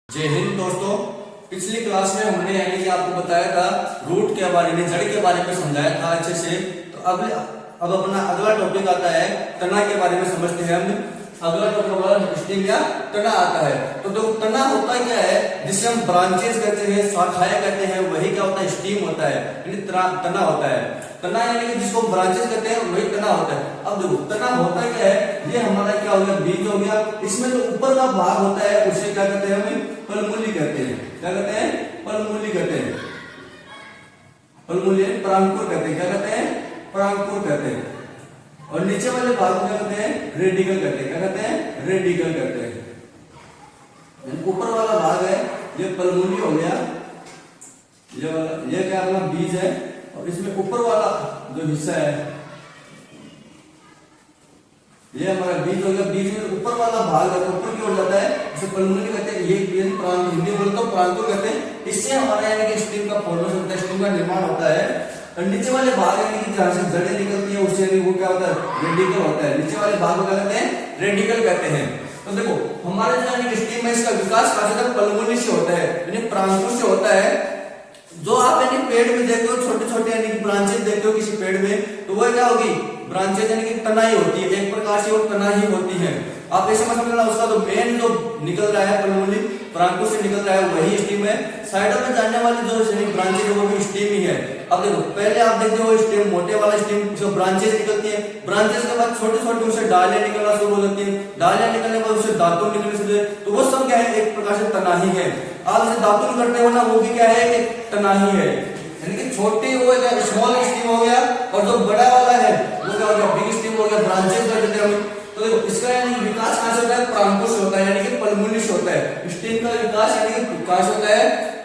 जय हिंद दोस्तों। पिछली क्लास में हमने यानी कि आपको बताया था रूट के बारे में, जड़ के बारे में समझाया था अच्छे से। तो अब अपना अगला टॉपिक आता है तना के बारे में समझते हैं हम। अगला टॉपिक हमारा स्टेम या तना आता है। तो जो तना होता है क्या है, जिसे हम ब्रांचेस कहते हैं, शाखाएं कहते हैं, वही क्या होता है, स्टीम होता है, यानी तना होता है। तना यानी कि जिसको ब्रांचेस कहते हैं वही तना होता है। अब देखो तना होता क्या है, ये हमारा क्या हो गया, बीज हो गया। इसमें जो ऊपर का भाग होता है उसे क्या कहते हैं, हम फलमूली कहते हैं। क्या कहते हैं, फलमूली कहते हैं। फलमूली परांकुर कहते हैं। क्या कहते हैं, परांकुर कहते हैं। और नीचे वाले भाग को क्या कहते हैं, रेडिकल कहते हैं। क्या कहते हैं, रेडिकल कहते हैं। ऊपर वाला भाग है ये फलमूली हो गया, ये क्या अपना बीज है। और इसमें ऊपर वाला जो हिस्सा है ये हमारा बीज हो गया। बीज में ऊपर वाला भाग है, ऊपर की ओर जाता है, इसे फलमूली कहते हैं। ये हिंदी बोलते तो परांकुर कहते हैं। इससे हमारा यानी कि स्टीम का फॉर्मेशन होता है, स्टीम का निर्माण होता है। और नीचे वाले भाग यानी कि जहां से जड़ें निकलती है उससे वो क्या होता है, रेडिकल होता है। नीचे वाले भाग को क्या कहते हैं, रेडिकल कहते हैं। तो देखो हमारे जो यानी कि स्टीम है, इसका विकास कहां से होता है, फलमूली से होता है, यानी परांकुर से होता है। जो आप यानी पेड़ में देखते हो छोटे छोटे यानी कि ब्रांचेस देखते हो किसी पेड़ में, तो वो क्या होगी, ब्रांचेस यानी कि तना ही होती है। एक प्रकार से वो तना ही होती है। आप ऐसे मत समझना, उसका जो मेन जो निकल रहा है फलमूली परांकुर से निकल रहा है वही स्टीम है। साइडों में जाने वाली जो ब्रांचेस है वो भी स्टीम ही है। अब देखो पहले आप देखते हो स्टेम, मोटे वाला स्टेम जो ब्रांचेस निकलती है, ब्रांचेस के बाद छोटे छोटे उसे डालियां निकलना शुरू हो जाती है। डालियां निकलने के बाद उसे दातुन निकलने शुरू होते हैं। तो वो सब क्या है, एक प्रकार से तना ही है। आप जैसे दातुन करते हो ना, वो भी क्या है, एक तना ही है। यानी कि छोटी वो स्मॉल स्टीम हो गया, और जो बड़ा वाला है वो क्या हो गया, बिग स्टीम हो गया, ब्रांचेस कर देते हैं। तो देखो इसका यानी विकास कहां से होता है, परांकुर से होता है, यानी कि फलमूली से होता है। स्टीम का विकास यानी कि कहां से होता है,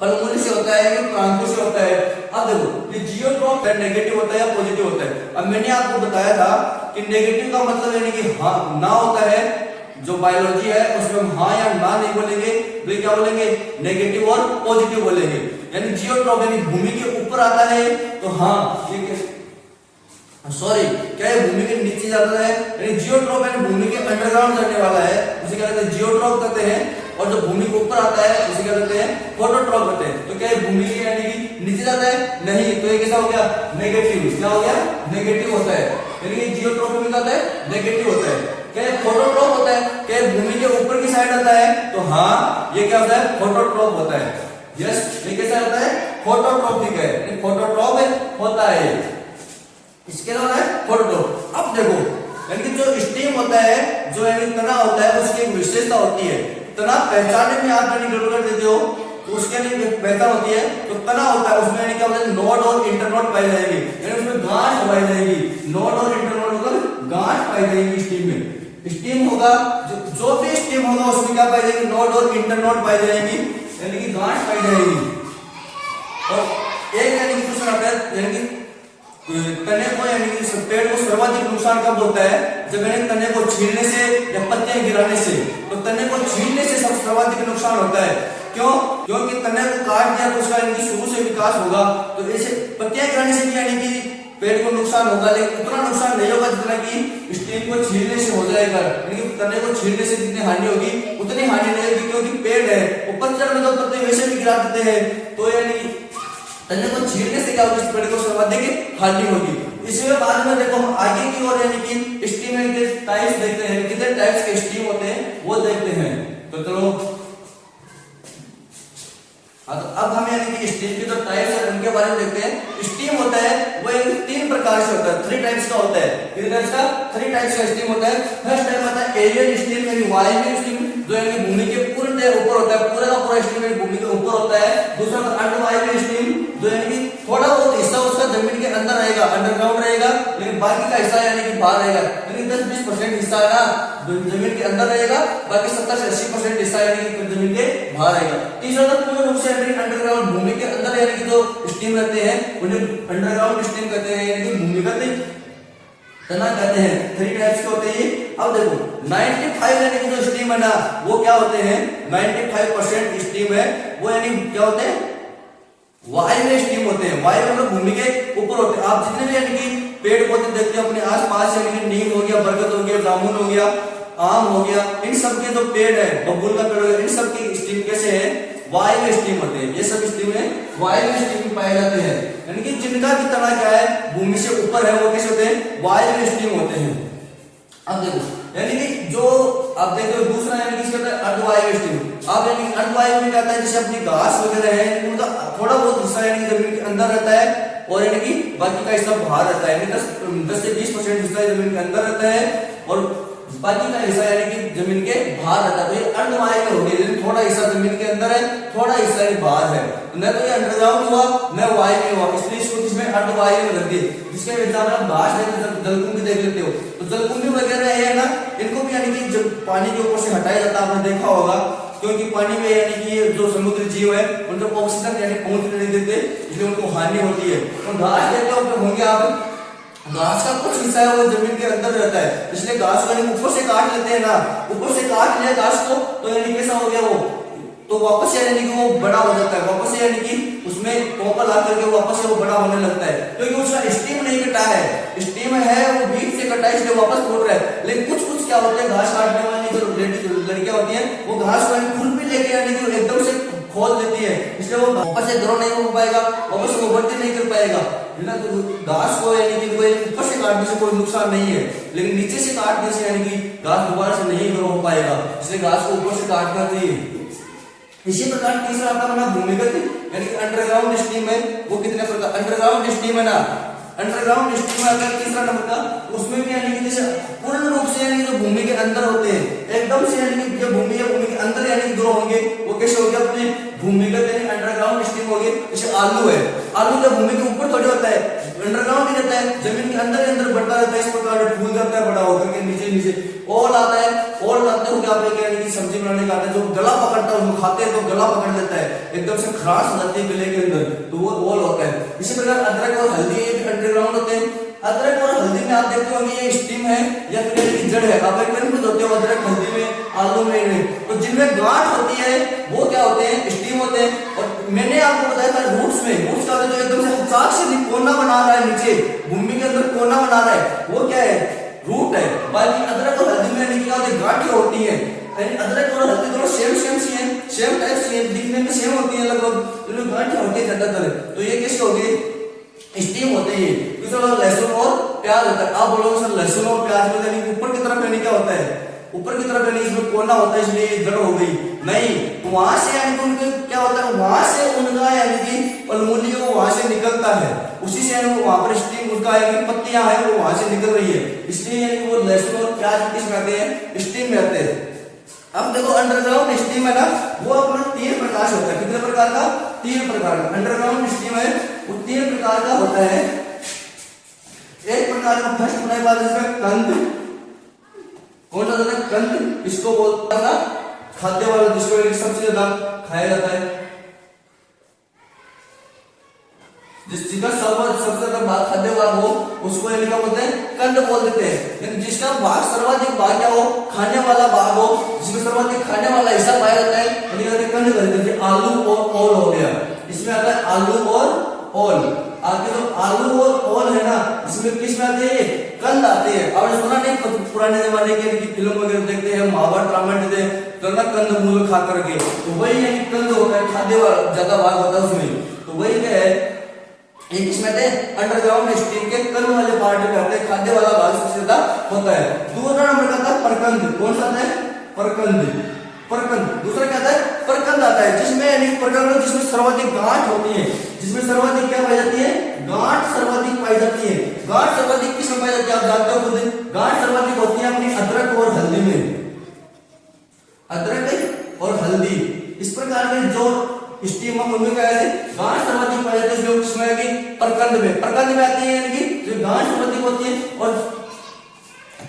फलमूली से होता है, यानी परांकुर से होता है। अब देखो ये जियोट्रॉप है, नेगेटिव होता है या पॉजिटिव होता है। अब मैंने आपको बताया था कि नेगेटिव का मतलब यानी कि हाँ ना होता है। जो बायोलॉजी है उसमें हम हाँ या ना नहीं बोलेंगे, बल्कि क्या बोलेंगे, नेगेटिव और पॉजिटिव बोलेंगे। यानी जियोट्रॉप यानी भूमि के ऊपर आता है तो हाँ, ये सॉरी क्या है, भूमि के नीचे जाता है। यानी जियोट्रॉप यानी भूमि के अंडरग्राउंड जाने वाला है, उसे क्या कहते हैं, जियोट्रॉप कहते हैं। और जो भूमि के ऊपर आता है उसे क्या कहते हैं, फोटोट्रॉप कहते हैं। तो क्या है, भूमि के यानी कि नीचे जाता है नहीं, तो ये कैसा हो गया, नेगेटिव। क्या हो गया, नेगेटिव होता है। यानी कि जियोट्रॉप में क्या होता है, नेगेटिव होता है। क्या है, फोटोट्रॉप होता है। क्या भूमि के ऊपर की साइड आता है तो हाँ ये क्या होता है, फोटोट्रॉप होता है। यस, ये कैसा होता है, फोटोट्रॉपिक है, फोटोट्रॉप होता है। इसके अलावा है फोटोट्रॉप। अब देखो यानी कि जो स्टीम होता है, जो यानी तना होता है, उसकी एक विशेषता होती है। तना पहचानने में आप यानी गड़बड़ कर देते हो तो उसके लिए पहचान होती है। तो तना होता है उसमें यानी क्या होता है, नोड और इंटरनोड पाई जाएगी, यानी उसमें गांठ पाई जाएगी। नोड और इंटरनोड मतलब गांठ पाई जाएगी स्टीम में। स्टीम होगा जो भी स्टीम होगा उसमें क्या पाई जाएगी, नोड और इंटरनोड पाई जाएगी, यानी कि गांठ पाई जाएगी। और एक यानी कि दूसरा आता है, यानी कि तने को यानी कि पेड़ को सर्वाधिक नुकसान कब होता है, जब यानी तने को छीलने से या पत्तियां गिराने से। तो तने को छीलने से सब सर्वाधिक नुकसान होता है। क्यों, क्योंकि तने को काट दिया तो उसका यानी कि शुरू से विकास होगा, तो ऐसे पत्तियां गिराने से भी यानी कि पेड़ को नुकसान होगा, लेकिन उतना नुकसान नहीं होगा जितना कि स्टीम को छीलने से हो जाएगा। यानी कि तने को छीलने से जितनी हानि होगी उतनी हानि नहीं होगी, क्योंकि पेड़ है ऊपर चढ़ में तो पत्ते वैसे भी गिरा देते हैं। तो यानी तने को छीलने से क्या होगा, इस पेड़ को सर्वाधिक हानि होगी। इसमें बाद में देखो हम आगे की ओर यानी कि स्टीम के टाइप्स देखते हैं, कितने टाइप्स के स्टीम होते हैं वो देखते हैं। तो चलो तो अब हम यानी कि स्टीम के जो टाइप्स है उनके बारे में देखते हैं। स्टीम होता है वो एक 3 प्रकार से होता है, 3 टाइप्स का होता है। कितने टाइप्स का, 3 टाइप्स का स्टीम होता है। फर्स्ट टाइप आता है एरियल स्टीम, यानी वायवीय स्टीम, जो यानी भूमि के पूर्ण ऊपर होता है, पूरा का पूरा स्टीम भूमि के ऊपर होता है। दूसरा अर्धवायवीय स्टीम, जो यानी कि थोड़ा बहुत हिस्सा उसका जमीन के अंदर रहेगा, अंडरग्राउंड रहेगा, लेकिन बाकी का हिस्सा यानी कि बाहर रहेगा। यानी 10-20% हिस्सा है ना जमीन के अंदर रहेगा, बाकी 70-80% हिस्सा यानी कि जमीन के बाहर रहेगा। तीसरा तो पूर्ण रूप से अंडरग्राउंड, भूमि के अंदर यानी कि जो स्टीम रहते हैं उन्हें अंडरग्राउंड स्टीम कहते हैं, यानी कि भूमिगत तना कहते हैं। 3 टाइप्स के होते हैं। अब देखो 95 यानी कि जो स्टीम है ना वो क्या होते हैं, 95% स्टीम है वो यानी क्या होते हैं, वायवीय स्टीम होते हैं। वायु मतलब भूमि के ऊपर होते हैं। आप जितने भी यानी कि पेड़ पौधे देखते हैं अपने आसपास, यानी कि नीम हो गया, बरगद हो गया, जामुन हो गया, आम हो गया, इन सब के जो पेड़ है, बबूल का पेड़ हो गया, इन सब की वायु स्टीम होते हैं। ये सब स्टीम में वायु स्टीम में पाए जाते हैं, यानी कि जिनका भी तना क्या है भूमि से ऊपर है वो कैसे होते हैं, वायु स्टीम होते हैं। अब देखो यानी कि जो आप देखो दूसरा यानी कि इसका अर्धवायु स्टीम। अब यानी कि अर्धवायु में क्या आता है, जैसे अपनी घास वगैरह है उनका थोड़ा बहुत हिस्सा यानी कि जमीन के अंदर रहता है और यानी कि बाकी का हिस्सा बाहर रहता है, यानी 10 से 20% हिस्सा जमीन के अंदर रहता है और बाकी का हिस्सा यानी कि जमीन के बाहर रहता है। तो ये अर्धवायु में हो गई, यानी थोड़ा हिस्सा जमीन के अंदर है, थोड़ा हिस्सा ही बाहर है। न तो ये अंडरग्राउंड हुआ न वायु में हुआ, इसलिए इसको इसमें अर्धवायु में रख दिए। जिसके एग्जाम्पल आप घास जलकुंभी देख लेते हो, तो जलकुंभी वगैरह है ना, इनको भी यानी कि जब पानी के ऊपर से हटाया जाता है आपने देखा होगा, क्योंकि पानी में यानी कि जो समुद्री जीव है उनको ऑक्सीजन यानी पहुंचने नहीं देते, इसलिए उनको हानि होती है। तो घास देखते हो होंगे आप, घास का कुछ हिस्सा है वो जमीन के अंदर रहता है, इसलिए घास को ऊपर से काट लेते हैं ना, ऊपर से काट लिया घास को तो यानी कैसा हो गया वो, तो वापस यानी कि वो बड़ा हो जाता है, वापस यानी कि उसमें कॉपर ला करके वापस से वो बड़ा होने लगता है, क्योंकि उसका स्टीम नहीं कटा है, स्टीम है वो बीच से कटा है इसलिए वापस फूट रहा है। लेकिन कुछ कुछ क्या होते हैं, घास काटने वाली जो लड़कियां होती हैं वो घास को खुरपी लेके यानी कि एकदम से खोल देती है, इसलिए वो वापस से ग्रो नहीं हो पाएगा, वापस वो बढ़ती नहीं कर पाएगा ना। तो घास को यानी कि ऊपर से काटने से कोई नुकसान नहीं है, लेकिन नीचे से काटने से यानी कि घास दोबारा से नहीं ग्रो हो पाएगा, इसलिए घास को ऊपर से काटना चाहिए। इसी प्रकार तीसरा आता है भूमिगत यानी कि अंडरग्राउंड स्टीम है, वो कितने प्रकार अंडरग्राउंड स्टीम है ना, अंडरग्राउंड स्टीम अगर तीसरा नंबर का, उसमें भी यानी कि जैसे पूर्ण रूप से यानी जो भूमि के अंदर होते हैं एकदम से यानी कि जो भूमि है भूमि के अंदर यानी कि ग्रो होंगे, वो कैसे हो गया अपने भूमिगत यानी अंडरग्राउंड स्टीम हो गए। जैसे आलू है, आलू जब भूमि के ऊपर थोड़ी होता है, अंडरग्राउंड ही रहता है, जमीन के अंदर अंदर बढ़ता रहता है, इस प्रकार फूल जाता है बड़ा होकर के नीचे नीचे। ओल आता है, ओल लाते हो क्या आप यानी कि सब्जी बनाने का आता है, जो गला पकड़ता है उसको खाते हैं तो गला पकड़ लेता है, एकदम से खराश हो जाती है गले के अंदर, तो वो ओल होता है। इसी प्रकार अदरक और हल्दी ये भी अंडरग्राउंड होते हैं। अदरक और हल्दी में आप देखते होंगे ये स्टीम है या फिर यानी कि जड़ है, आप कंफ्यूज होते हो अदरक हल्दी में आलू में नहीं, तो जिनमें गांठ होती है वो क्या होते हैं, स्टीम होते हैं। और मैंने आपको बताया था रूट्स में, रूट्स का जो एकदम से चाक से कोना बना रहा है नीचे भूमि के अंदर कोना बना रहा है वो क्या है, रूट है। बाकी अदरक और हल्दी में यानी क्या होती है, गांठें होती है। अदरक और हल्दी दोनों सेम सी हैं, सेम टाइप सी हैं, दिखने में सेम होती है लगभग, तो गांठें होती है ज्यादातर, तो ये कैसे होगी, स्टीम होते हैं। दूसरा लहसुन और प्याज होता है। आप बोलोगे सर लहसुन और प्याज में यानी ऊपर की तरफ यानी क्या होता है, ऊपर की तरफ यानी इसमें कोना होता है इसलिए जड़ हो गई, नहीं, वहां से यानी कि उनके क्या होता है, वहां से उनका यानी कि पलमूली वो वहां से निकलता है, उसी से यानी वहां पर स्टीम उसका यानी पत्तियां है वो वहां से निकल रही है, इसलिए यानी वो लहसुन और प्याज किस में आते हैं, स्टीम में आते हैं। अब देखो अंडरग्राउंड स्टीम है ना, वो अपना 3 प्रकार से होता है। कितने प्रकार का, 3 प्रकार का अंडरग्राउंड स्टीम है, वो 3 प्रकार का होता है। एक प्रकार का फर्स्ट होने वाला इसमें कंद, कौन सा होता है, कंद, इसको बोलता है खाद्य वाला, जिसको सबसे ज्यादा खाया जाता है, जिसका सबसे ज्यादा भाग खाद्य भाग हो उसको यानी क्या बोलते हैं, कंद बोल देते हैं। जिसका भाग सर्वाधिक भाग क्या हो, खाने वाला भाग हो, जिसमें सर्वाधिक खाने वाला हिस्सा पाया जाता है यानी कहते हैं कंद कहते हैं। आलू और ओल हो गया, इसमें आता है आलू और ओल। आगे जो आलू और ओल है ना, इसमें किस में आते हैं, कंद आते हैं। आपने सुना नहीं पुराने जमाने के फिल्म वगैरह देखते हैं, महाभारत रामायण देखते हैं, तो ना कंद मूल खा करके, तो वही यानी कंद होता है, खाद्य वाला ज्यादा भाग होता है उसमें, तो वही क्या है, एक इसमें थे अंडरग्राउंड स्टीम के कंद वाले पार्ट में आते हैं, खाद्य वाला भाग सबसे ज्यादा होता है। दूसरा नंबर का था परकंद, कौन सा है, परकंद, परकंद। दूसरा क्या आता है, परकंद आता है, जिसमें यानी परकंद जिसमें सर्वाधिक गांठ होती है, जिसमें सर्वाधिक क्या पाई जाती है, गांठ सर्वाधिक पाई जाती है। गांठ सर्वाधिक किसमें पाई जाती है, आप जानते हो खुद, गांठ सर्वाधिक होती है अपनी अदरक और हल्दी में, अदरक और हल्दी। इस प्रकार में जो स्टीम उनमें क्या है, गांठ सर्वाधिक पाई जाती है, जो किसमें है कि परकंद में, परकंद में आती है यानी कि जो गांठ सर्वाधिक होती है। और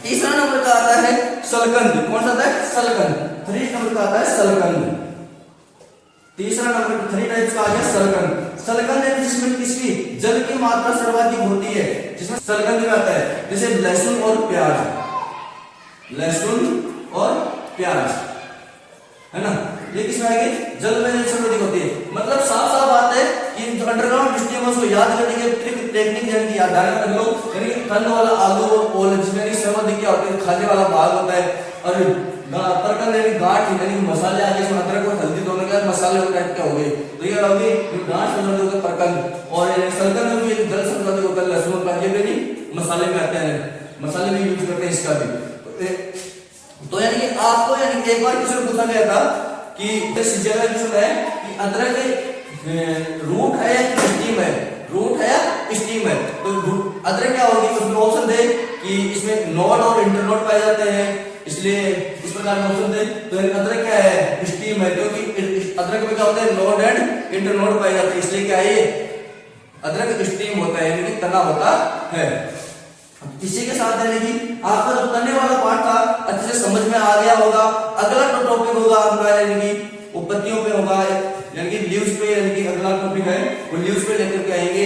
तीसरा नंबर का आता है सलकंद, कौन सा आता है, सलकंद। 3 नंबर का आता है सलकंद, तीसरा नंबर 3 टाइप्स का आ गया सलकंद। सलकंद है जिसमें किसकी जल की मात्रा सर्वाधिक होती है, जिसमें सलकंद में आता है, जैसे लहसुन और प्याज, लहसुन और प्याज है ना, ये किसमें आएगी, जल में सर्वाधिक होती है। मतलब साफ साफ बात है कि जो अंडरग्राउंड स्टीम है उसको याद करने के ट्रिक टेक्निक यानी कि याद रख लो, यानी कंद वाला आलू और ओल जिसमें सर्वाधिक क्या होता है, खाने वाला भाग होता है, और परकंद यानी गांठ यानी मसाले आगे इसमें अदरक और हल्दी दोनों के मसाले टाइप के हो गए। तो ये होगी डांस संबंधी होगा प्रकंद, और सलगम में भी जल संबंधी होगा लहसुन का, ये भी नहीं मसाले में आते हैं, मसाले में यूज करते हैं इसका भी। तो यानी कि आपको यानी कि एक बार क्वेश्चन पूछा गया था कि इस जगह क्वेश्चन है कि अदरक रूट है या स्टीम है, रूट है या स्टीम है। तो अदरक क्या होगी, उसमें ऑप्शन दे कि इसमें नोड और इंटरनोड पाए जाते हैं, इसलिए इस प्रकार का ऑप्शन दे। तो अदरक क्या है, स्टीम है, क्योंकि अदरक में क्या होता है नोड एंड इंटरनोड पाए जाते हैं, इसलिए क्या है अदरक स्टीम होता है, यानी कि तना होता है। इसी के साथ यानी कि आपका जो तने वाला पार्ट था अच्छे से समझ में आ गया होगा। अगला जो टॉपिक होगा हमारा यानी कि वो पत्तियों पे होगा, यानी कि लीव्स पे, यानी कि अगला टॉपिक है वो लीव्स पे लेकर के आएंगे।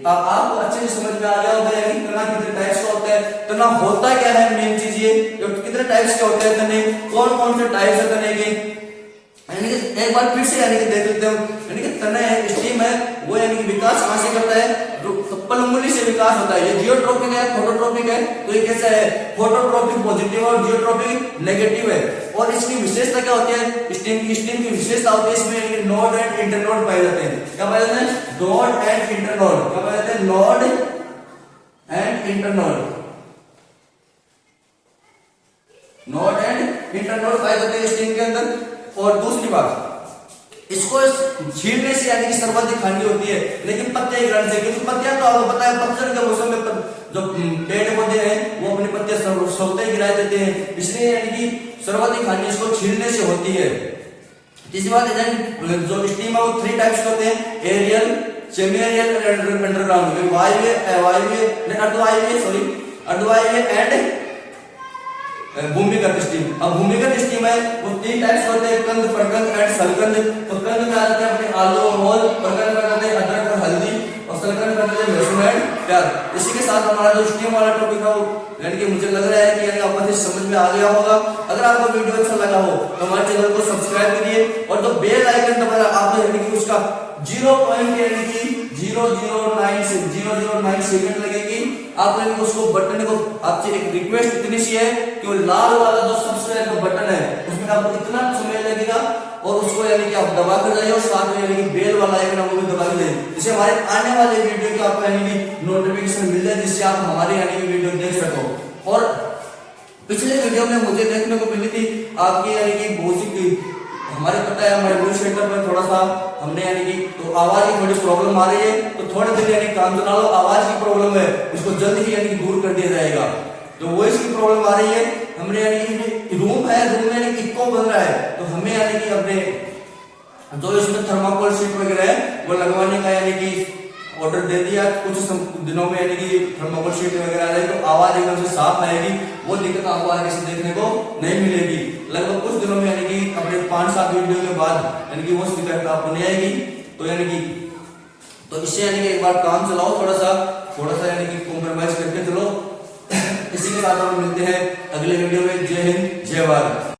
आपको अच्छे से समझ में आ गया होगा यानी तना कितने टाइप्स का होता है, तना होता क्या है, मेन चीज ये कितने टाइप्स के होते हैं तने, कौन कौन से टाइप्स है तने के, यानी कि एक बार फिर से यानी कि देख लेते हैं। यानी कि तने है, स्टीम है, वो यानी कि विकास कहां से करता है, पलंगुली से विकास होता है। ये जियोट्रोपिक है, फोटोट्रोपिक है। तो ये कैसा है, फोटोट्रोपिक पॉजिटिव और जियोट्रोपिक नेगेटिव है। और इसकी विशेषता क्या होती है, स्टीम की विशेषता होती है इसमें नोड एंड इंटरनोड पाए जाते हैं। क्या पाए जाते हैं, नोड एंड इंटरनोड, क्या पाए जाते हैं, node and internode, node and internode पाए जाते हैं स्टीम के अंदर। और दूसरी बात, इसको छीलने से यानी कि सर्वाधिक हानि होती है, लेकिन पत्ते ग्रहण से, क्योंकि पत्तियां तो आपको पता है पतझड़ के मौसम में जो पेड़ पौधे हैं वो अपनी पत्तियां सोते ही गिरा देते हैं, इसलिए यानी कि सर्वाधिक हानि इसको छीलने से होती है। तीसरी बात है जो स्टीम है वो 3 टाइप्स होते हैं, aerial, semi aerial and underground, वायवीय, अवायवीय, अर्धवायवीय एंड भूमिगत स्टीम। अब भूमिगत स्टीम है वो 3 टाइप्स होते हैं, कंद, प्रकंद एंड सलकंद। तो कंद में आ जाते हैं अपने आलू और मोल, प्रकंद में आते हैं अदरक और हल्दी, और सलकंद में आते हैं लहसुन एंड प्याज। इसी के साथ हमारा जो स्टीम वाला टॉपिक है वो यानी कि मुझे लग रहा है कि यानी आपको अच्छे समझ में आ गया होगा। अगर आपको वीडियो अच्छा लगा हो तो हमारे चैनल को सब्सक्राइब करिए, और जो बेल आइकन दबाया आपको यानी कि उसका 0.009 सेकंड लगेगी, आप यानी कि उसको बटन को, आपसे एक रिक्वेस्ट इतनी सी है कि वो लाल वाला जो सब्सक्राइब का बटन है उसमें आपको इतना समय लगेगा, और उसको यानी कि आप दबा कर जाइए, और साथ में यानी कि बेल वाला आइकन वो भी दबा के जाइए, जिससे हमारे आने वाले वीडियो की आपको यानी कि नोटिफिकेशन मिल जाए, जिससे आप हमारे यानी कि वीडियो देख सको। और पिछले वीडियो में मुझे देखने को मिली थी आपकी यानी कि बहुत हमारे पता है हमारे न्यूज सेंटर में थोड़ा सा हमने यानी कि तो आवाज की थोड़ी प्रॉब्लम आ रही है, तो थोड़े दिन यानी काम चला लो, आवाज की प्रॉब्लम है उसको जल्द ही यानी दूर कर दिया जाएगा। तो वो इसकी प्रॉब्लम आ रही है, हमने यानी कि रूम है, रूम में यानी कि इको बन रहा है, तो हमें यानी कि अपने जो इसमें थर्माकोल शीट वगैरह है वो लगवाने का यानी कि ऑर्डर दे दिया। कुछ दिनों में यानी कि थर्माकोल शीट वगैरह आ रही तो आवाज एकदम से साफ आएगी, वो दिक्कत आपको आगे से देखने को नहीं मिलेगी। लगभग कुछ दिनों में यानी कि अपने 5-7 वीडियो के बाद यानी कि वो दिक्कत आपको नहीं आएगी। तो यानी कि तो इससे यानी कि एक बार काम चलाओ, थोड़ा सा यानी कि कॉम्प्रोमाइज करके चलो। इसी के साथ हम मिलते हैं अगले वीडियो में। जय हिंद, जय भारत।